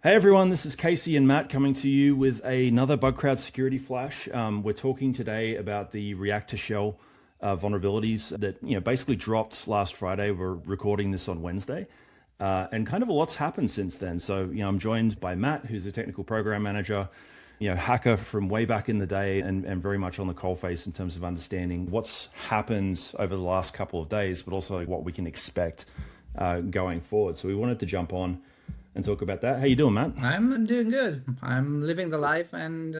Hey everyone, this is Casey and Matt coming to you with another Bugcrowd Security Flash. We're talking today about the React2Shell vulnerabilities that basically dropped last Friday. We're recording this on Wednesday, and kind of a lot's happened since then. So I'm joined by Matt, who's a technical program manager, hacker from way back in the day, and very much on the coalface in terms of understanding what's happened over the last couple of days, but also what we can expect going forward. So we wanted to jump on and talk about that. How you doing, Matt? I'm doing good. I'm living the life and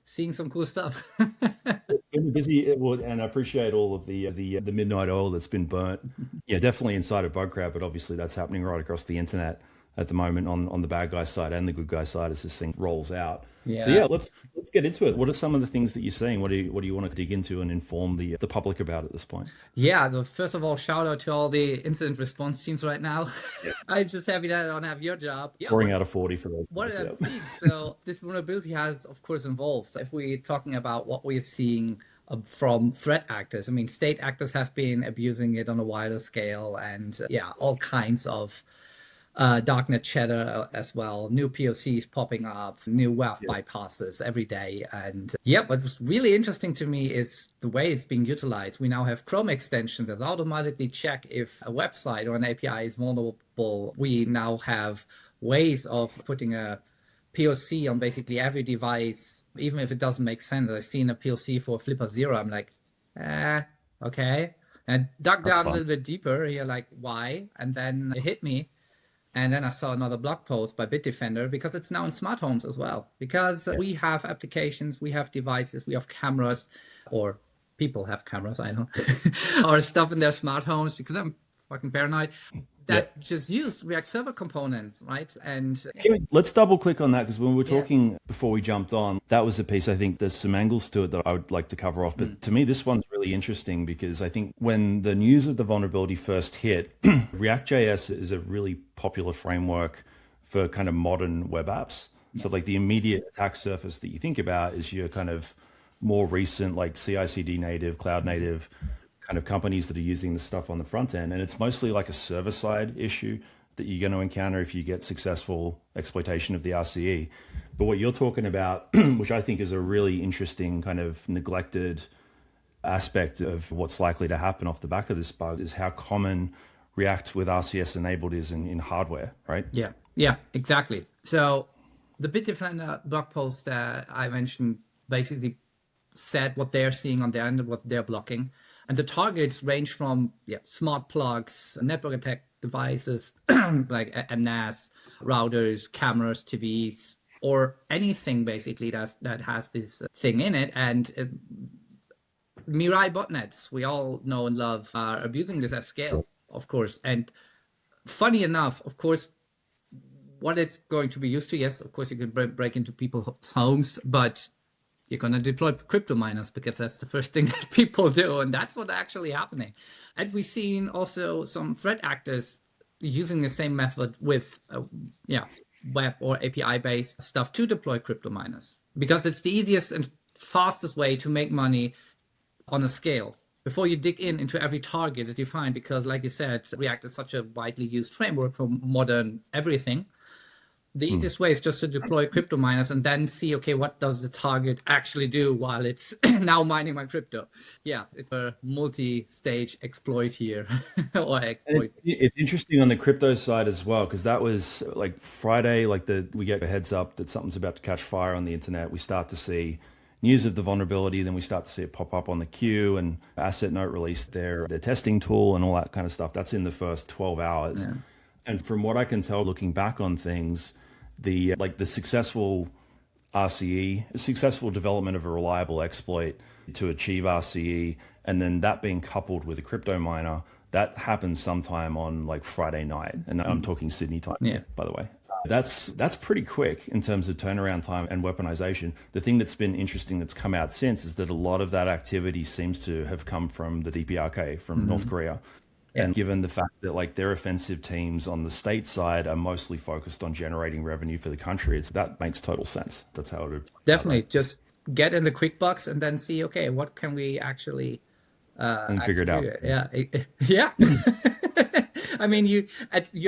seeing some cool stuff. It's been busy, and I appreciate all of the midnight oil that's been burnt. Yeah, definitely inside of Bugcrowd, but obviously that's happening right across the internet at the moment on the bad guy side and the good guy side as this thing rolls out. Yeah. So yeah, let's get into it. What are some of the things that you're seeing? What do you want to dig into and inform the public about at this point? Yeah, so first of all, shout out to all the incident response teams right now. Yeah. I'm just happy that I don't have your job. Yeah, Pouring out of 40 for those. what guys, did that yeah. see? So this vulnerability has, of course, involved. If we're talking about what we're seeing from threat actors, I mean, state actors have been abusing it on a wider scale, and all kinds of darknet chatter as well, new POCs popping up, new WAF bypasses every day. And what was really interesting to me is the way it's being utilized. We now have Chrome extensions that automatically check if a website or an API is vulnerable. We now have ways of putting a POC on basically every device, even if it doesn't make sense. I've seen a POC for Flipper Zero. I'm like, okay. And dug down a little bit deeper. You're like, why? And then it hit me. And then I saw another blog post by Bitdefender because it's now in smart homes as well. Because we have applications, we have devices, we have cameras, or people have cameras, I don't know, or stuff in their smart homes because I'm fucking paranoid that just use React Server components, right? And let's double click on that because when we were talking before we jumped on, that was a piece. I think there's some angles to it that I would like to cover off. But to me, this one's really interesting because I think when the news of the vulnerability first hit, React.js is a really popular framework for kind of modern web apps. So like the immediate attack surface that you think about is your kind of more recent like CI/CD native, cloud native kind of companies that are using the stuff on the front end. And it's mostly like a server side issue that you're going to encounter if you get successful exploitation of the RCE. But what you're talking about, which I think is a really interesting kind of neglected aspect of what's likely to happen off the back of this bug, is how common React with RCS enabled is in hardware, right? Yeah, exactly. So the Bitdefender blog post that I mentioned basically said what they're seeing on their end and what they're blocking. And the targets range from smart plugs, network attack devices like NAS, routers, cameras, TVs, or anything basically that has this thing in it. And Mirai botnets, we all know and love, are abusing this at scale, of course. And funny enough, of course, what it's going to be used to, yes, of course, you can break into people's homes, but you're going to deploy crypto miners because that's the first thing that people do. And that's what's actually happening. And we've seen also some threat actors using the same method with web or API-based stuff to deploy crypto miners because it's the easiest and fastest way to make money on a scale before you dig into every target that you find. Because like you said, React is such a widely used framework for modern everything. The easiest way is just to deploy crypto miners and then see, okay, what does the target actually do while it's now mining my crypto? Yeah, it's a multi-stage exploit here or exploit. It's interesting on the crypto side as well, because that was like Friday, we get a heads up that something's about to catch fire on the internet. We start to see news of the vulnerability, then we start to see it pop up on the queue, and Asset Note released their testing tool and all that kind of stuff. That's in the first 12 hours. Yeah. And from what I can tell, looking back on things, the successful RCE, successful development of a reliable exploit to achieve RCE, and then that being coupled with a crypto miner, that happened sometime on like Friday night. And I'm talking Sydney time, by the way. That's pretty quick in terms of turnaround time and weaponization. The thing that's been interesting that's come out since is that a lot of that activity seems to have come from the DPRK, from North Korea. And given the fact that like their offensive teams on the state side are mostly focused on generating revenue for the country, that makes total sense. That's how it would definitely just get in the quick box and then see, okay, what can we actually and figure it out. Yeah. I mean, you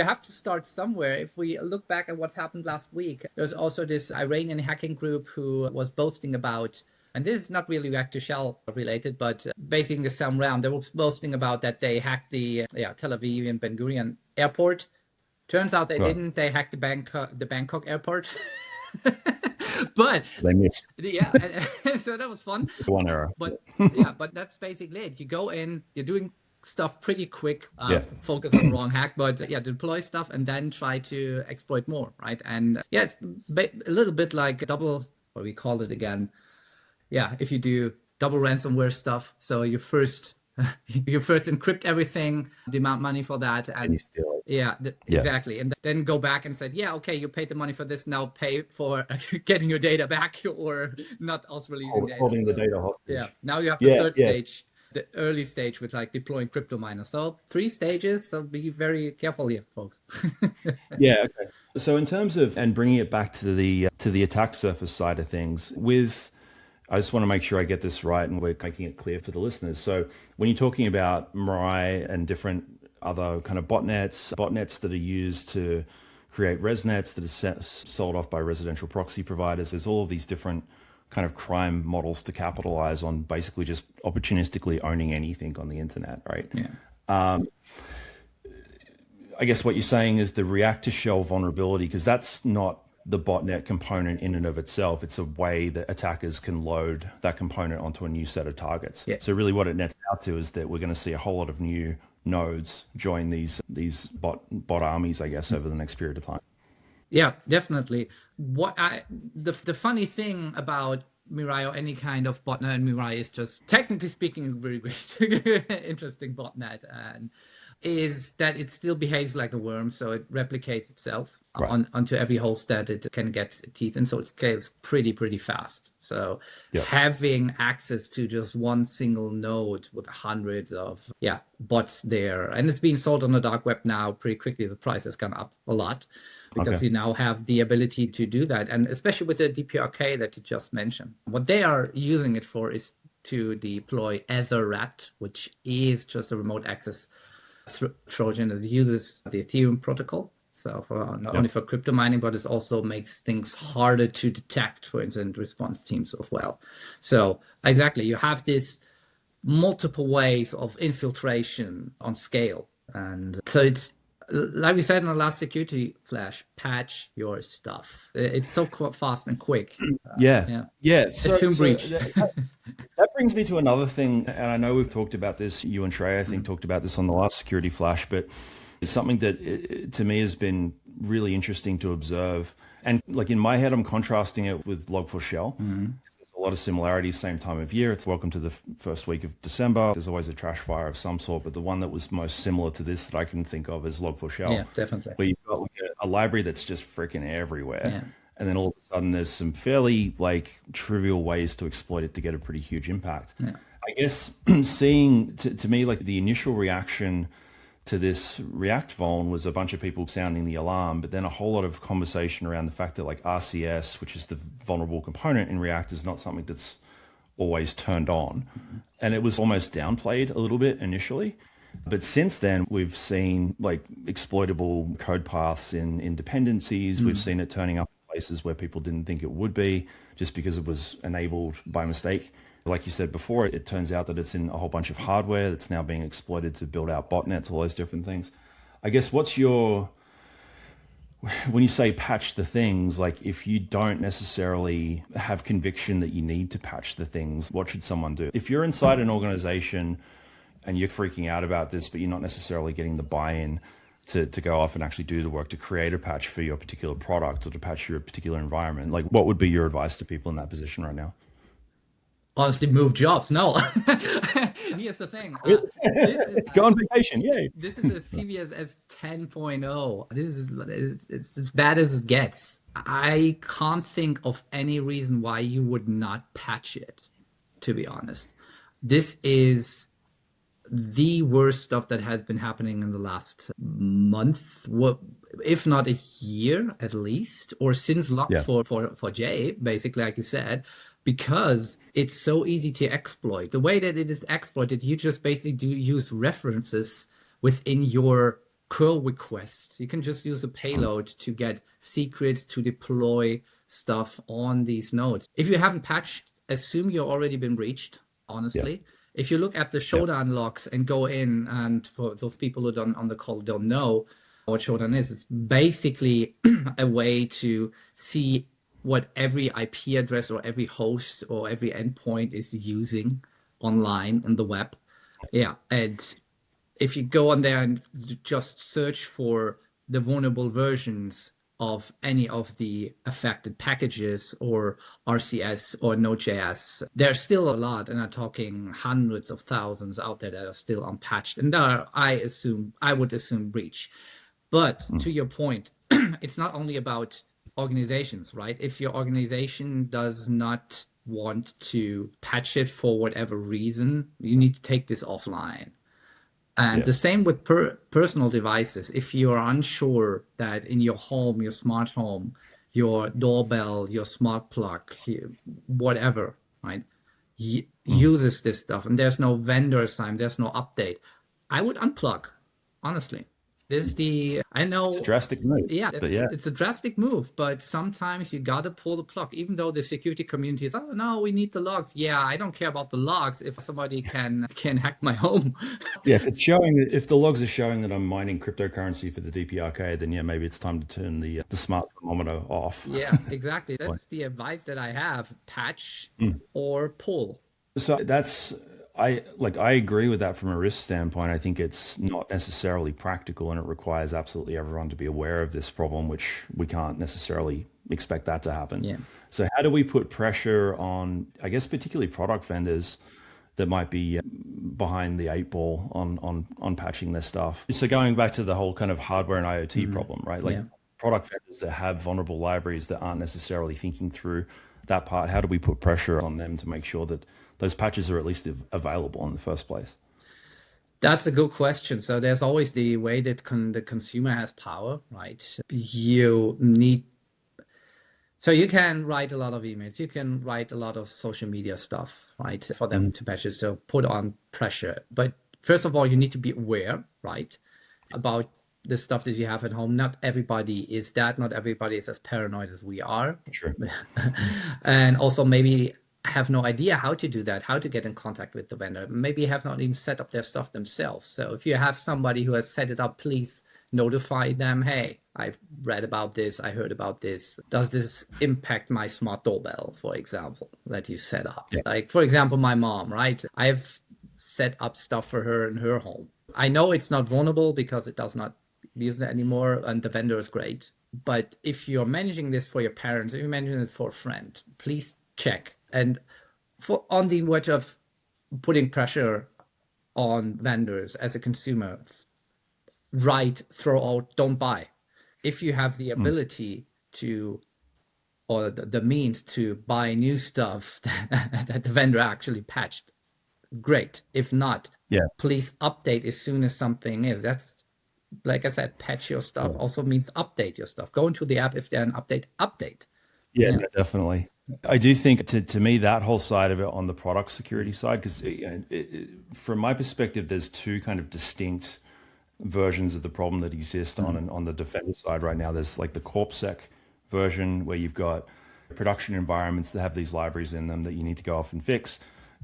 have to start somewhere. If we look back at what happened last week, there was also this Iranian hacking group who was boasting about, and this is not really React2Shell related, but basically some round, they were boasting about that they hacked the Tel Aviv and Ben Gurion airport. Turns out they didn't. They hacked the Bangkok airport. But they missed. Yeah, so that was fun. One error. But yeah, but that's basically it. You go in, you're doing stuff pretty quick, focus on the wrong hack, but deploy stuff and then try to exploit more, right? And it's a little bit like double, what we call it again. Yeah, if you do double ransomware stuff, so you first encrypt everything, demand money for that, and you steal it. Exactly. And then go back and said, okay, you paid the money for this, now pay for getting your data back or not us releasing data. Holding the data hostage. Yeah. Now you have the third stage, the early stage with like deploying crypto miners. So 3 stages. So be very careful here, folks. Okay. So in terms of, and bringing it back to the attack surface side of things, I just want to make sure I get this right and we're making it clear for the listeners. So when you're talking about Mirai and different other kind of botnets that are used to create resnets that are sold off by residential proxy providers, there's all of these different kind of crime models to capitalize on basically just opportunistically owning anything on the internet, right? Yeah. I guess what you're saying is the React2Shell vulnerability, because that's not the botnet component in and of itself. It's a way that attackers can load that component onto a new set of targets. Yeah. So really what it nets out to is that we're going to see a whole lot of new nodes join these bot armies, I guess, over the next period of time. Yeah, definitely. The funny thing about Mirai or any kind of botnet in Mirai is just, technically speaking, a very great, interesting botnet, and is that it still behaves like a worm, so it replicates itself onto every host that it can get teeth in, so it scales pretty fast. So having access to just one single node with hundreds of bots there, and it's being sold on the dark web now pretty quickly. The price has gone up a lot because you now have the ability to do that, and especially with the DPRK that you just mentioned. What they are using it for is to deploy Etherrat, which is just a remote access Trojan that uses the Ethereum protocol. So for not only for crypto mining, but it also makes things harder to detect for incident response teams as well. So exactly, you have this multiple ways of infiltration on scale. And so it's, like we said in the last security flash, patch your stuff. It's so fast and quick. Assume breach. That brings me to another thing, and I know we've talked about this, you and Trey, I think, talked about this on the last security flash, but it's something that to me has been really interesting to observe. And like in my head, I'm contrasting it with Log4Shell. There's a lot of similarities, same time of year. It's welcome to the first week of December. There's always a trash fire of some sort, but the one that was most similar to this that I can think of is Log4Shell. Yeah, definitely. Where you've got like a library that's just freaking everywhere. Yeah. And then all of a sudden there's some fairly like trivial ways to exploit it to get a pretty huge impact. Yeah. I guess seeing, to me, like the initial reaction to this React vuln was a bunch of people sounding the alarm, but then a whole lot of conversation around the fact that like RCS, which is the vulnerable component in React, is not something that's always turned on. And it was almost downplayed a little bit initially. But since then, we've seen like exploitable code paths in dependencies. We've seen it turning up in places where people didn't think it would be just because it was enabled by mistake. Like you said before, it turns out that it's in a whole bunch of hardware that's now being exploited to build out botnets, all those different things. I guess what's your, when you say patch the things, like if you don't necessarily have conviction that you need to patch the things, what should someone do? If you're inside an organization and you're freaking out about this, but you're not necessarily getting the buy-in to go off and actually do the work to create a patch for your particular product or to patch your particular environment, like what would be your advice to people in that position right now? Honestly, move jobs. No. Here's the thing. Go on vacation. Yay. This is a CVSS 10.0. It's as bad as it gets. I can't think of any reason why you would not patch it, to be honest. This is the worst stuff that has been happening in the last month, if not a year at least, or since Log4J, basically, like you said, because it's so easy to exploit. The way that it is exploited, you just basically use references within your curl requests. You can just use a payload to get secrets to deploy stuff on these nodes. If you haven't patched, assume you've already been breached, honestly. Yeah. If you look at the showdown logs and go in, and for those people who don't on the call don't know what showdown is, it's basically a way to see what every IP address or every host or every endpoint is using online in the web. Yeah, and if you go on there and just search for the vulnerable versions of any of the affected packages or RCS or Node.js, there's still a lot, and I'm talking hundreds of thousands out there that are still unpatched, and there I would assume breach. But to your point, it's not only about organizations, right? If your organization does not want to patch it for whatever reason, you need to take this offline. And the same with personal devices. If you are unsure that in your home, your smart home, your doorbell, your smart plug, whatever, right, uses this stuff, and there's no vendor assigned, there's no update, I would unplug, honestly. This is I know it's a drastic move. Yeah, it's a drastic move, but sometimes you gotta pull the plug, even though the security community is, oh no, we need the logs. Yeah, I don't care about the logs if somebody can hack my home. Yeah, if the logs are showing that I'm mining cryptocurrency for the DPRK, then yeah, maybe it's time to turn the smart thermometer off. Yeah, exactly. That's the advice that I have: patch or pull. So I agree with that from a risk standpoint. I think it's not necessarily practical, and it requires absolutely everyone to be aware of this problem, which we can't necessarily expect that to happen. Yeah. So how do we put pressure on, I guess, particularly product vendors that might be behind the eight ball on patching their stuff? So going back to the whole kind of hardware and IoT problem, right? Like product vendors that have vulnerable libraries that aren't necessarily thinking through that part, how do we put pressure on them to make sure that those patches are at least available in the first place? That's a good question. So there's always the way that the consumer has power, right? You can write a lot of emails, you can write a lot of social media stuff, right, for them to patch it. So put on pressure. But first of all, you need to be aware, right, about the stuff that you have at home. Not everybody is that. Not everybody is as paranoid as we are. Sure. And also maybe have no idea how to do that, how to get in contact with the vendor. Maybe have not even set up their stuff themselves. So if you have somebody who has set it up, please notify them, hey, I've read about this, I heard about this. Does this impact my smart doorbell, for example, that you set up? Yeah. Like, for example, my mom, right? I've set up stuff for her in her home. I know it's not vulnerable because it does not use it anymore, and the vendor is great. But if you're managing this for your parents, if you're managing it for a friend, please check. And on the verge of putting pressure on vendors as a consumer, throw out, don't buy. If you have the ability to, or the means to buy new stuff that the vendor actually patched, great. If not, please update as soon as something is. That's, like I said, patch your stuff also means update your stuff. Go into the app. If there's an update. Yeah, no, definitely. I do think to me that whole side of it on the product security side, because from my perspective, there's two kind of distinct versions of the problem that exist on the defender side right now. There's like the CorpSec version where you've got production environments that have these libraries in them that you need to go off and fix.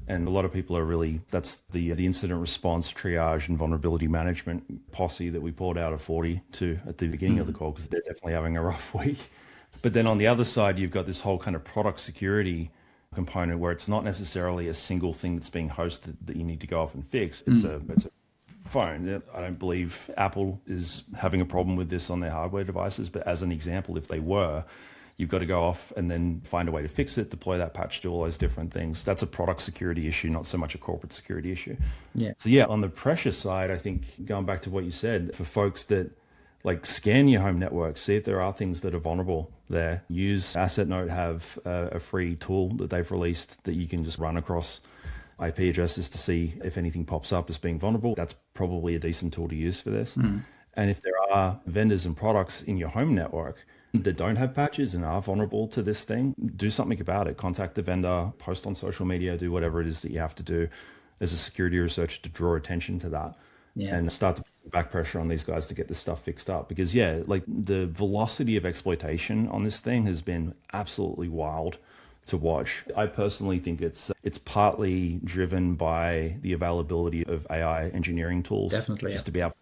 And a lot of people are really, that's the incident response, triage, and vulnerability management posse that we pulled out of 40 at the beginning of the call, because they're definitely having a rough week. But then on the other side, you've got this whole kind of product security component where it's not necessarily a single thing that's being hosted that you need to go off and fix. It's a phone. I don't believe Apple is having a problem with this on their hardware devices, but as an example, if they were, you've got to go off and then find a way to fix it, deploy that patch, do all those different things. That's a product security issue, not so much a corporate security issue. Yeah. So yeah, on the pressure side, I think going back to what you said, for folks that like scan your home network, see if there are things that are vulnerable there. Use AssetNote, have a free tool that they've released that you can just run across IP addresses to see if anything pops up as being vulnerable. That's probably a decent tool to use for this. And if there are vendors and products in your home network that don't have patches and are vulnerable to this thing, do something about it. Contact the vendor, post on social media, do whatever it is that you have to do as a security researcher to draw attention to that. Yeah. and start to put back pressure on these guys to get this stuff fixed up. Because yeah, like the velocity of exploitation on this thing has been absolutely wild to watch. I personally think it's partly driven by the availability of AI engineering tools, Definitely. just to be able to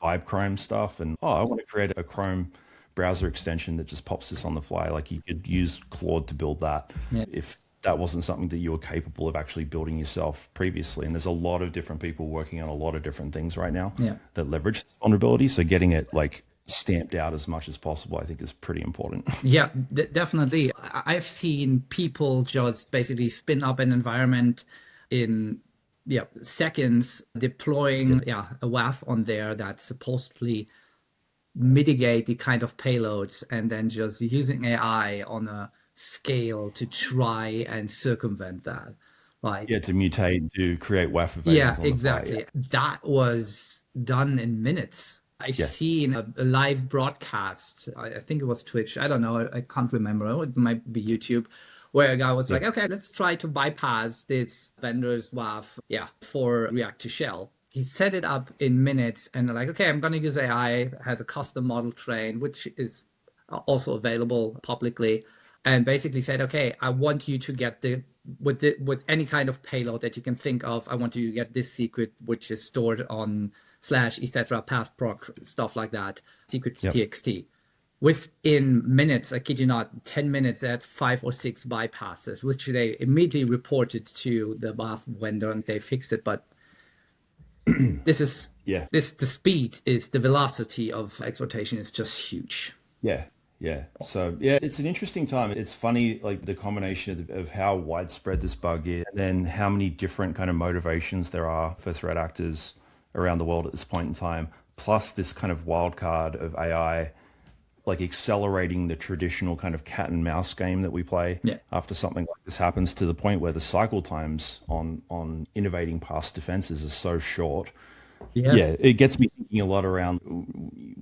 VibeCrime stuff. And I want to create a Chrome browser extension that just pops this on the fly. Like you could use Claude to build that Yeah. if that wasn't something that you were capable of actually building yourself previously. And there's a lot of different people working on a lot of different things right now Yeah. that leverage this vulnerability. So getting it like stamped out as much as possible, I think is pretty important. Yeah, definitely. I've seen people just basically spin up an environment in seconds, deploying a WAF on there that supposedly mitigate the kind of payloads, and then just using AI on a scale to try and circumvent that. Right. Yeah, to mutate, to create WAF Yeah, evasions on the fly. exactly. That was done in minutes. I've Yeah. seen a live broadcast. I think it was Twitch. I don't know. I can't remember. It might be YouTube, where a guy was like, okay, let's try to bypass this vendor's WAF, for React2Shell. He set it up in minutes, and they're like, okay, I'm going to use AI, has a custom model train, which is also available publicly, and basically said, okay, I want you to get with any kind of payload that you can think of, I want you to get this secret, which is stored on / etc. pathproc, stuff like that, secrets txt. Within minutes, I kid you not, 10 minutes, at 5 or 6 bypasses, which they immediately reported to the WAF vendor, and they fixed it. But this is the speed, is the velocity of exploitation is just huge. Yeah. So yeah, it's an interesting time. It's funny, like the combination of how widespread this bug is, and then how many different kind of motivations there are for threat actors around the world at this point in time, plus this kind of wild card of AI, like accelerating the traditional kind of cat and mouse game that we play after something like this happens, to the point where the cycle times on innovating past defenses is so short. Yeah, it gets me thinking a lot around,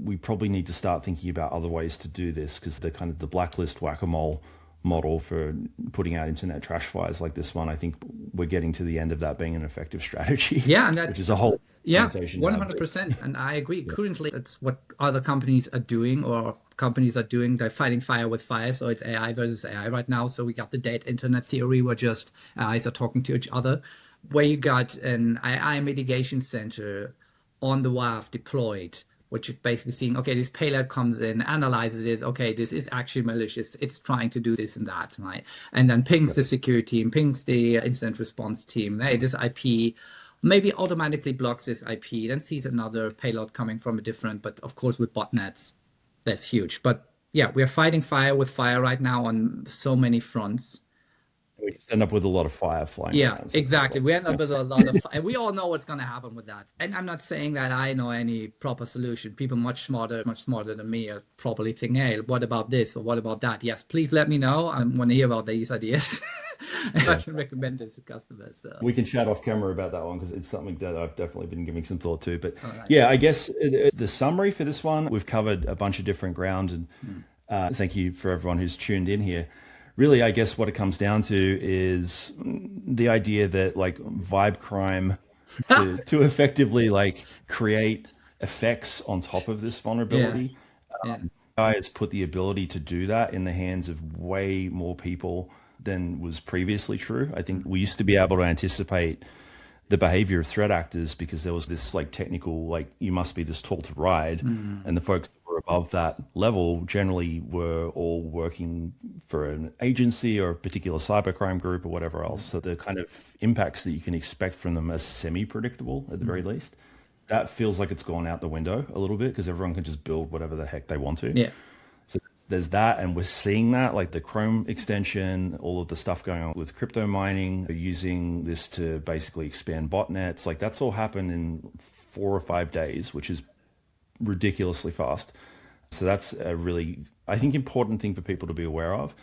we probably need to start thinking about other ways to do this, because the kind of the blacklist whack-a-mole model for putting out internet trash fires like this one, I think we're getting to the end of that being an effective strategy. Yeah, and that's, which is a whole conversation. 100%. And I agree. Currently, that's what other companies are doing, or companies are doing. They're fighting fire with fire. So it's AI versus AI right now. So we got the dead internet theory, where just AIs are talking to each other, where you got an AI mitigation center on the WAF deployed, which is basically seeing, okay, this payload comes in, analyzes it, okay, this is actually malicious, it's trying to do this and that, right? And then pings the security team, pings the incident response team, hey, this IP, maybe automatically blocks this IP, then sees another payload coming from a different, but of course with botnets, that's huge. But yeah, we're fighting fire with fire right now on so many fronts. We just end up with a lot of fire flying. Yeah, exactly. We end up with a lot of fire. We all know what's going to happen with that. And I'm not saying that I know any proper solution. People much smarter than me are probably thinking, hey, what about this or what about that? Yes, please let me know. I want to hear about these ideas. I can recommend this to customers. So. We can chat off camera about that one, because it's something that I've definitely been giving some thought to. But yeah, I guess the summary for this one, we've covered a bunch of different ground, and thank you for everyone who's tuned in here. Really, I guess what it comes down to is the idea that like VibeCrime to effectively like create effects on top of this vulnerability. AI has put the ability to do that in the hands of way more people than was previously true. I think we used to be able to anticipate the behavior of threat actors, because there was this like technical, like you must be this tall to ride, and the folks that were above that level generally were all working for an agency or a particular cybercrime group or whatever else. So the kind of impacts that you can expect from them are semi-predictable at the very least. That feels like it's gone out the window a little bit, because everyone can just build whatever the heck they want to. Yeah. So there's that, and we're seeing that, like the Chrome extension, all of the stuff going on with crypto mining, using this to basically expand botnets. Like that's all happened in 4 or 5 days, which is ridiculously fast. So that's a really, I think, important thing for people to be aware of.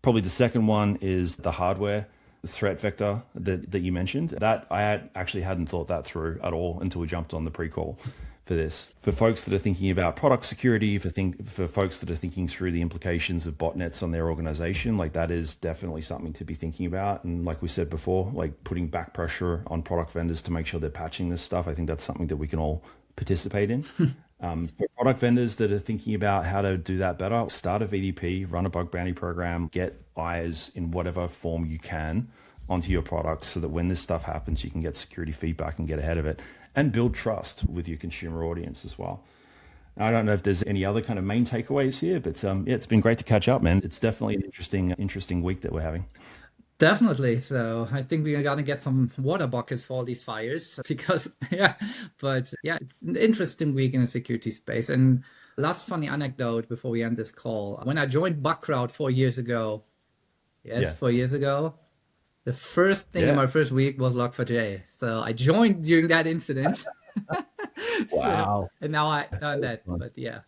Probably the second one is the hardware threat vector that you mentioned. That I actually hadn't thought that through at all until we jumped on the pre-call. for this. For folks that are thinking about product security, for folks that are thinking through the implications of botnets on their organization, like that is definitely something to be thinking about. And like we said before, like putting back pressure on product vendors to make sure they're patching this stuff. I think that's something that we can all participate in. For product vendors that are thinking about how to do that better, start a VDP, run a bug bounty program, get eyes in whatever form you can onto your products so that when this stuff happens, you can get security feedback and get ahead of it and build trust with your consumer audience as well. I don't know if there's any other kind of main takeaways here, but yeah, it's been great to catch up, man. It's definitely an interesting week that we're having. Definitely. So I think we are going to get some water buckets for all these fires because, it's an interesting week in the security space. And last funny anecdote before we end this call. When I joined Bugcrowd 4 years ago, 4 years ago, the first thing in my first week was Log4j. So I joined during that incident. Wow. And now I'm that, but yeah.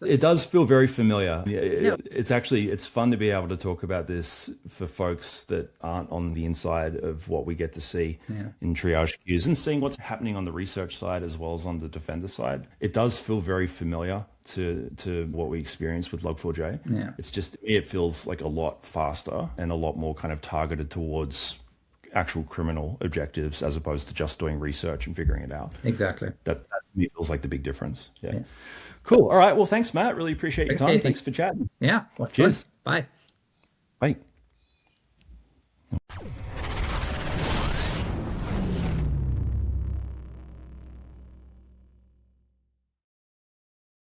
It does feel very familiar. It's fun to be able to talk about this for folks that aren't on the inside of what we get to see in triage queues and seeing what's happening on the research side as well as on the defender side. It does feel very familiar to what we experienced with Log4j. Yeah. It's just, it feels like a lot faster and a lot more kind of targeted towards actual criminal objectives as opposed to just doing research and figuring it out. Exactly. That to me feels like the big difference. Yeah. Cool. All right. Well, thanks, Matt. Really appreciate your time. Thanks for chatting. Yeah. Cheers. Fun. Bye. Bye.